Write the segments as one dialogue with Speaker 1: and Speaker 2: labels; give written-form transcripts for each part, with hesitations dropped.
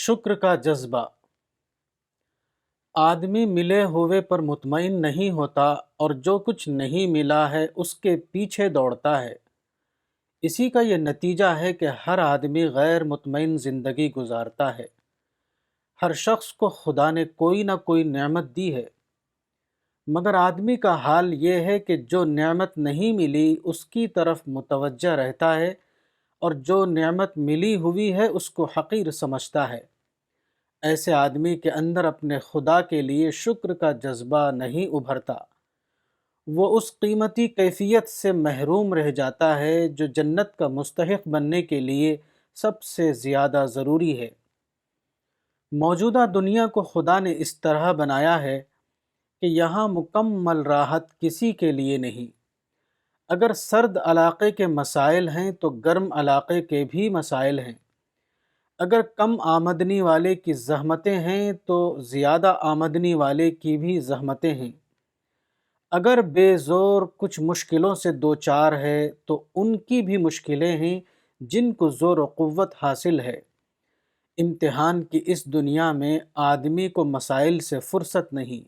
Speaker 1: شکر کا جذبہ۔ آدمی ملے ہوئے پر مطمئن نہیں ہوتا اور جو کچھ نہیں ملا ہے اس کے پیچھے دوڑتا ہے۔ اسی کا یہ نتیجہ ہے کہ ہر آدمی غیر مطمئن زندگی گزارتا ہے۔ ہر شخص کو خدا نے کوئی نہ کوئی نعمت دی ہے، مگر آدمی کا حال یہ ہے کہ جو نعمت نہیں ملی اس کی طرف متوجہ رہتا ہے اور جو نعمت ملی ہوئی ہے اس کو حقیر سمجھتا ہے۔ ایسے آدمی کے اندر اپنے خدا کے لیے شکر کا جذبہ نہیں ابھرتا۔ وہ اس قیمتی کیفیت سے محروم رہ جاتا ہے جو جنت کا مستحق بننے کے لیے سب سے زیادہ ضروری ہے۔ موجودہ دنیا کو خدا نے اس طرح بنایا ہے کہ یہاں مکمل راحت کسی کے لیے نہیں۔ اگر سرد علاقے کے مسائل ہیں تو گرم علاقے کے بھی مسائل ہیں۔ اگر کم آمدنی والے کی زحمتیں ہیں تو زیادہ آمدنی والے کی بھی زحمتیں ہیں۔ اگر بے زور کچھ مشکلوں سے دوچار ہے تو ان کی بھی مشکلیں ہیں جن کو زور و قوت حاصل ہے۔ امتحان کی اس دنیا میں آدمی کو مسائل سے فرصت نہیں۔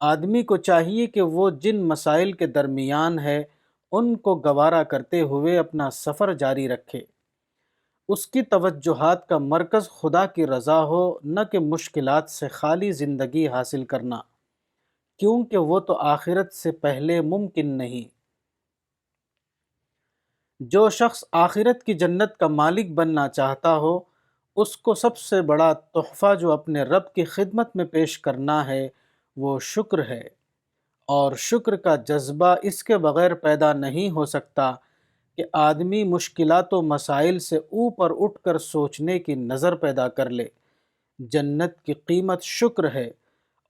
Speaker 1: آدمی کو چاہیے کہ وہ جن مسائل کے درمیان ہے ان کو گوارا کرتے ہوئے اپنا سفر جاری رکھے۔ اس کی توجہات کا مرکز خدا کی رضا ہو، نہ کہ مشکلات سے خالی زندگی حاصل کرنا، کیونکہ وہ تو آخرت سے پہلے ممکن نہیں۔ جو شخص آخرت کی جنت کا مالک بننا چاہتا ہو، اس کو سب سے بڑا تحفہ جو اپنے رب کی خدمت میں پیش کرنا ہے وہ شکر ہے، اور شکر کا جذبہ اس کے بغیر پیدا نہیں ہو سکتا کہ آدمی مشکلات و مسائل سے اوپر اٹھ کر سوچنے کی نظر پیدا کر لے۔ جنت کی قیمت شکر ہے،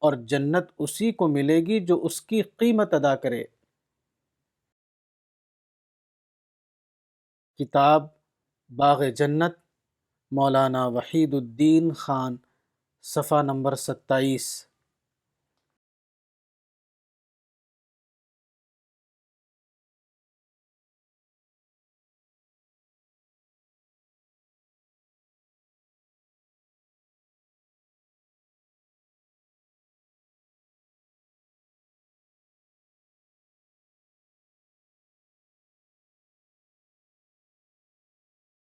Speaker 1: اور جنت اسی کو ملے گی جو اس کی قیمت ادا کرے۔ کتاب باغ جنت، مولانا وحید الدین خان، صفحہ نمبر 27۔